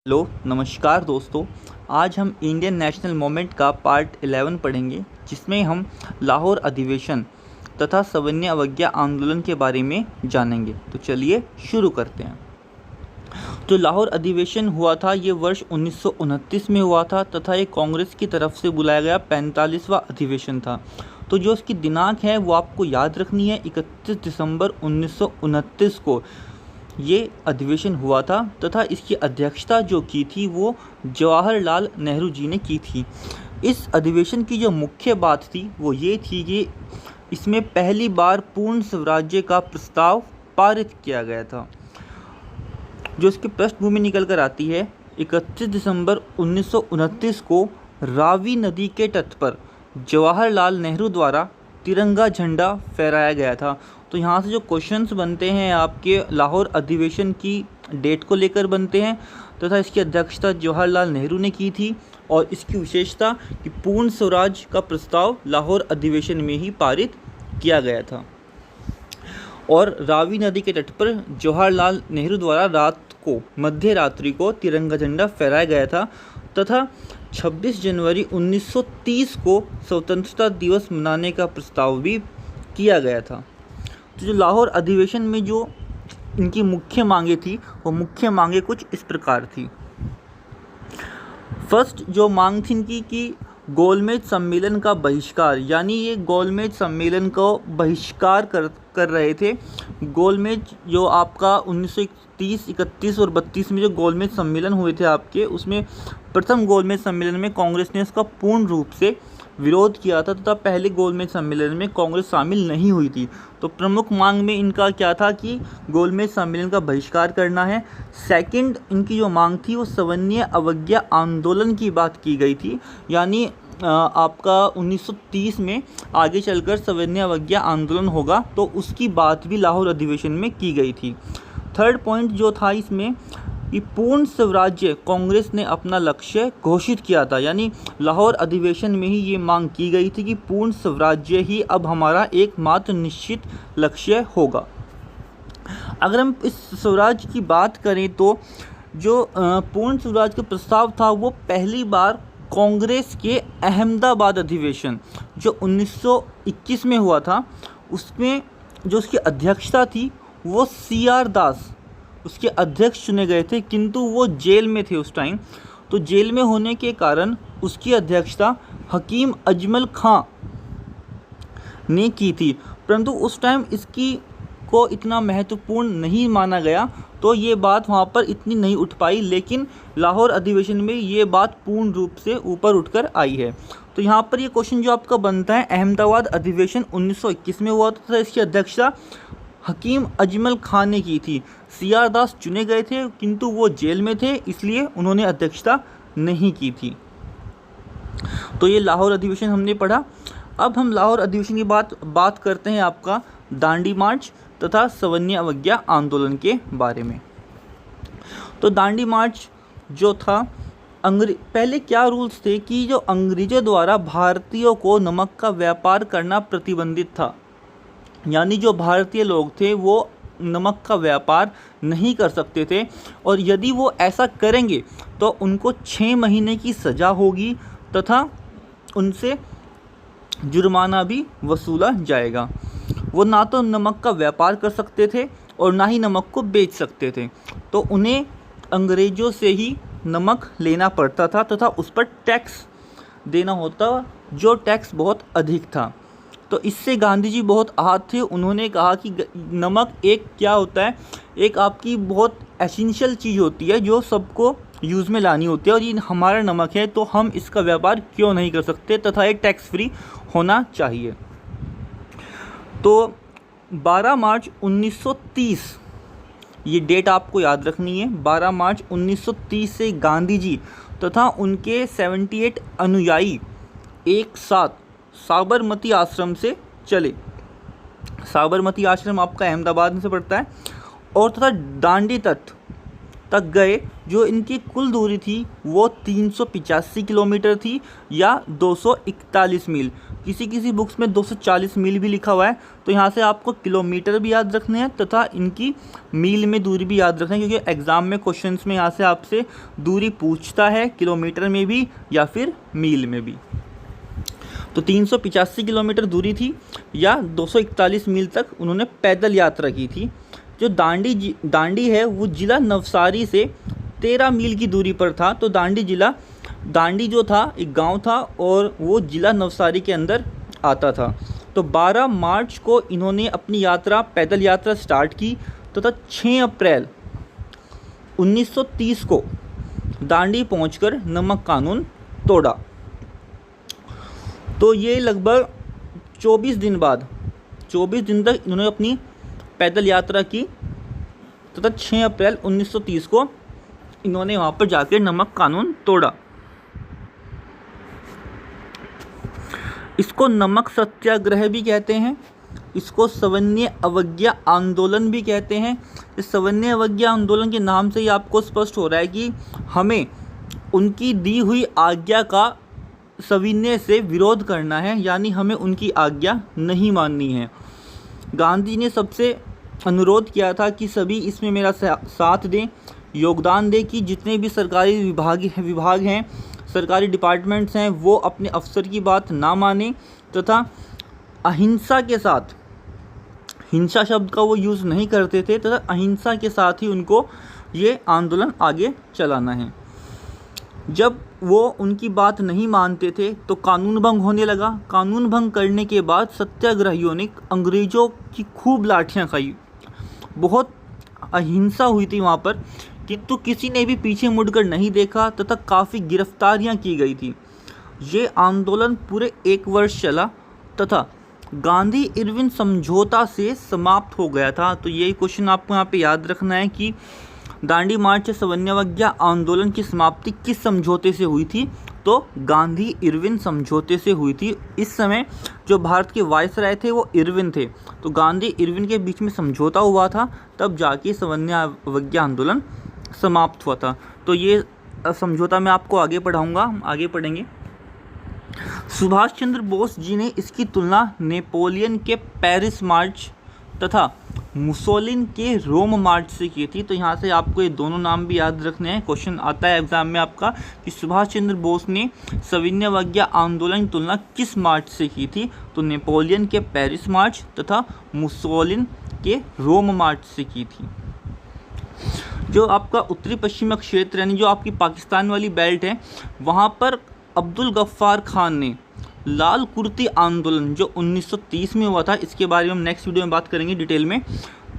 Hello नमस्कार दोस्तों। आज हम इंडियन नेशनल मूवमेंट का पार्ट 11 पढ़ेंगे, जिसमें हम लाहौर अधिवेशन तथा सविनय अवज्ञा आंदोलन के बारे में जानेंगे। तो चलिए शुरू करते हैं। तो लाहौर अधिवेशन हुआ था, ये वर्ष 1929 में हुआ था तथा ये कांग्रेस की तरफ से बुलाया गया 45वां अधिवेशन था। तो जो इसकी दिनांक है वो आपको याद रखनी है, 31 दिसंबर 1929 को ये अधिवेशन हुआ था तथा इसकी अध्यक्षता जो की थी वो जवाहरलाल नेहरू जी ने की थी। इस अधिवेशन की जो मुख्य बात थी वो ये थी कि इसमें पहली बार पूर्ण स्वराज्य का प्रस्ताव पारित किया गया था। जो इसकी पृष्ठभूमि निकल कर आती है, 31 दिसंबर 1929 को रावी नदी के तट पर जवाहरलाल नेहरू द्वारा तिरंगा झंडा फहराया गया था। तो यहाँ से जो क्वेश्चंस बनते हैं आपके लाहौर अधिवेशन की डेट को लेकर बनते हैं तथा इसकी अध्यक्षता जवाहरलाल नेहरू ने की थी और इसकी विशेषता कि पूर्ण स्वराज का प्रस्ताव लाहौर अधिवेशन में ही पारित किया गया था और रावी नदी के तट पर जवाहरलाल नेहरू द्वारा रात को मध्य रात्रि को तिरंगा झंडा फहराया गया था तथा 26 जनवरी 1930 को स्वतंत्रता दिवस मनाने का प्रस्ताव भी किया गया था। तो जो लाहौर अधिवेशन में जो इनकी मुख्य मांगे थी वो मुख्य मांगे कुछ इस प्रकार थी। फर्स्ट जो मांग थी इनकी कि गोलमेज सम्मेलन का बहिष्कार, यानी ये गोलमेज सम्मेलन को बहिष्कार कर रहे थे। गोलमेज जो आपका 1930, 31 और 32 में जो गोलमेज सम्मेलन हुए थे आपके, उसमें प्रथम गोलमेज सम्मेलन में कांग्रेस ने इसका पूर्ण रूप से विरोध किया था तथा पहले गोलमेज सम्मेलन में कांग्रेस शामिल नहीं हुई थी। तो प्रमुख मांग में इनका क्या था कि गोलमेज सम्मेलन का बहिष्कार करना है। सेकंड इनकी जो मांग थी वो सविनय अवज्ञा आंदोलन की बात की गई थी, यानी आपका 1930 में आगे चलकर सविनय अवज्ञा आंदोलन होगा, तो उसकी बात भी लाहौर अधिवेशन में की गई थी। थर्ड पॉइंट जो था इसमें कि पूर्ण स्वराज्य कांग्रेस ने अपना लक्ष्य घोषित किया था, यानी लाहौर अधिवेशन में ही ये मांग की गई थी कि पूर्ण स्वराज्य ही अब हमारा एकमात्र निश्चित लक्ष्य होगा। अगर हम इस स्वराज की बात करें तो जो पूर्ण स्वराज का प्रस्ताव था वो पहली बार कांग्रेस के अहमदाबाद अधिवेशन जो 1921 में हुआ था, उसमें जो उसकी अध्यक्षता थी वो CR दास उसके अध्यक्ष चुने गए थे, किंतु वो जेल में थे उस टाइम। तो जेल में होने के कारण उसकी अध्यक्षता हकीम अजमल खां ने की थी, परंतु उस टाइम इसकी को इतना महत्वपूर्ण नहीं माना गया, तो ये बात वहाँ पर इतनी नहीं उठ पाई। लेकिन लाहौर अधिवेशन में ये बात पूर्ण रूप से ऊपर उठकर आई है। तो यहाँ पर ये क्वेश्चन जो आपका बनता है, अहमदाबाद अधिवेशन 1921 में हुआ था, इसकी अध्यक्षता हकीम अजमल खान ने की थी। CR दास चुने गए थे किंतु वो जेल में थे, इसलिए उन्होंने अध्यक्षता नहीं की थी। तो ये लाहौर अधिवेशन हमने पढ़ा। अब हम लाहौर अधिवेशन की बात करते हैं आपका दांडी मार्च तथा सविनय अवज्ञा आंदोलन के बारे में। तो दांडी मार्च जो था, पहले क्या रूल्स थे कि जो अंग्रेजों द्वारा भारतीयों को नमक का व्यापार करना प्रतिबंधित था, यानी जो भारतीय लोग थे वो नमक का व्यापार नहीं कर सकते थे और यदि वो ऐसा करेंगे तो उनको 6 महीने की सज़ा होगी तथा उनसे जुर्माना भी वसूला जाएगा। वो ना तो नमक का व्यापार कर सकते थे और ना ही नमक को बेच सकते थे, तो उन्हें अंग्रेज़ों से ही नमक लेना पड़ता था तथा उस पर टैक्स देना होता, जो टैक्स बहुत अधिक था। तो इससे गांधी जी बहुत आहत थे। उन्होंने कहा कि नमक एक क्या होता है, एक आपकी बहुत एसेंशियल चीज़ होती है जो सबको यूज़ में लानी होती है, और ये हमारा नमक है तो हम इसका व्यापार क्यों नहीं कर सकते तथा ये टैक्स फ्री होना चाहिए। तो 12 मार्च 1930 ये डेट आपको याद रखनी है। 12 मार्च 1930 से गांधी जी तथा उनके 78 अनुयायी एक साथ साबरमती आश्रम से चले। साबरमती आश्रम आपका अहमदाबाद में से पड़ता है, और तथा दांडी तट तक गए। जो इनकी कुल दूरी थी वो 385 किलोमीटर थी या 241 मील, किसी किसी बुक्स में 240 मील भी लिखा हुआ है, तो यहाँ से आपको किलोमीटर भी याद रखने हैं तथा इनकी मील में दूरी भी याद रखना है, क्योंकि एग्ज़ाम में क्वेश्चंस में यहाँ से आपसे दूरी पूछता है, किलोमीटर में भी या फिर मील में भी। तो 385 किलोमीटर दूरी थी या 241 मील तक उन्होंने पैदल यात्रा की थी। जो दांडी है वो ज़िला नवसारी से 13 मील की दूरी पर था। तो दांडी जो था एक गांव था और वो ज़िला नवसारी के अंदर आता था। तो 12 मार्च को इन्होंने अपनी पैदल यात्रा स्टार्ट की तथा 6 अप्रैल 1930 को दांडी पहुंचकर नमक कानून तोड़ा। तो ये लगभग 24 दिन तक इन्होंने अपनी पैदल यात्रा की तथा 6 अप्रैल 1930 को इन्होंने वहाँ पर जाकर नमक कानून तोड़ा। इसको नमक सत्याग्रह भी कहते हैं, इसको सवर्ण अवज्ञा आंदोलन भी कहते हैं। इस सवर्ण अवज्ञा आंदोलन के नाम से ही आपको स्पष्ट हो रहा है कि हमें उनकी दी हुई आज्ञा का सविनय से विरोध करना है, यानी हमें उनकी आज्ञा नहीं माननी है। गांधी ने सबसे अनुरोध किया था कि सभी इसमें मेरा साथ दें, योगदान दें कि जितने भी सरकारी विभाग हैं, सरकारी डिपार्टमेंट्स हैं, वो अपने अफसर की बात ना माने तथा अहिंसा के साथ, हिंसा शब्द का वो यूज़ नहीं करते थे, तथा अहिंसा के साथ ही उनको ये आंदोलन आगे चलाना है। जब वो उनकी बात नहीं मानते थे तो कानून भंग होने लगा। कानून भंग करने के बाद सत्याग्रहियों ने अंग्रेज़ों की खूब लाठियाँ खाई, बहुत अहिंसा हुई थी वहाँ पर, किंतु किसी ने भी पीछे मुड़कर नहीं देखा तथा काफ़ी गिरफ्तारियाँ की गई थी। ये आंदोलन पूरे 1 वर्ष चला तथा गांधी इरविन समझौता से समाप्त हो गया था। तो यही क्वेश्चन आपको यहाँ पे याद रखना है कि दांडी मार्च से सवर्ण अवज्ञा आंदोलन की समाप्ति किस समझौते से हुई थी? तो गांधी इरविन समझौते से हुई थी। इस समय जो भारत के वायसराय थे वो इरविन थे, तो गांधी इरविन के बीच में समझौता हुआ था, तब जाके सवर्ण अवज्ञा आंदोलन समाप्त हुआ था। तो ये समझौता मैं आपको आगे पढ़ेंगे। सुभाष चंद्र बोस जी ने इसकी तुलना नेपोलियन के पेरिस मार्च तथा मुसोलिन के रोम मार्च से की थी। तो यहाँ से आपको ये दोनों नाम भी याद रखने हैं। क्वेश्चन आता है एग्जाम में आपका कि सुभाष चंद्र बोस ने सविनय अवज्ञा आंदोलन की तुलना किस मार्च से की थी? तो नेपोलियन के पेरिस मार्च तथा मुसोलिन के रोम मार्च से की थी। जो आपका उत्तरी पश्चिमी क्षेत्र यानी जो आपकी पाकिस्तान वाली बेल्ट है, वहाँ पर अब्दुल गफ्फार खान ने लाल कुर्ती आंदोलन जो 1930 में हुआ था, इसके बारे में हम नेक्स्ट वीडियो में बात करेंगे डिटेल में।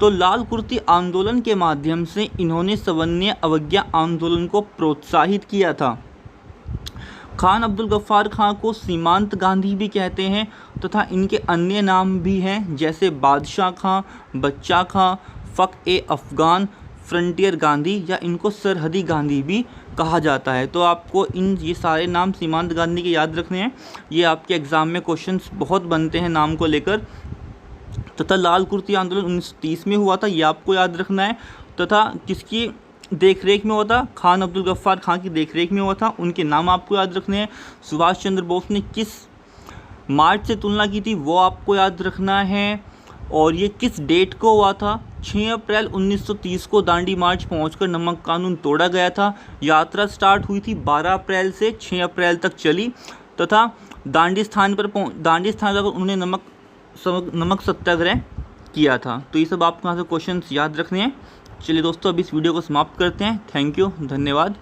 तो लाल कुर्ती आंदोलन के माध्यम से इन्होंने सवर्ण अवज्ञा आंदोलन को प्रोत्साहित किया था। खान अब्दुल गफ्फार खान को सीमांत गांधी भी कहते हैं तथा इनके अन्य नाम भी हैं, जैसे बादशाह खां, बच्चा खां, फ़ख-ए-अफ़गान, फ्रंटियर गांधी या इनको सरहदी गांधी भी कहा जाता है। तो आपको ये सारे नाम सीमांत गांधी के याद रखने हैं। ये आपके एग्ज़ाम में क्वेश्चंस बहुत बनते हैं नाम को लेकर। तथा लाल कुर्ती आंदोलन 1930 में हुआ था, ये आपको याद रखना है। तथा किसकी देखरेख में हुआ था? खान अब्दुल गफ्फार खान की देखरेख में हुआ था। उनके नाम आपको याद रखने हैं। सुभाष चंद्र बोस ने किस मार्च से तुलना की थी वो आपको याद रखना है। और ये किस डेट को हुआ था? 6 अप्रैल 1930 को दांडी मार्च पहुंचकर नमक कानून तोड़ा गया था। यात्रा स्टार्ट हुई थी 12 अप्रैल से 6 अप्रैल तक चली तथा दांडी स्थान पर उन्होंने नमक सत्याग्रह किया था। तो ये सब आपको यहाँ से क्वेश्चंस याद रखने हैं। चलिए दोस्तों, अब इस वीडियो को समाप्त करते हैं। थैंक यू, धन्यवाद।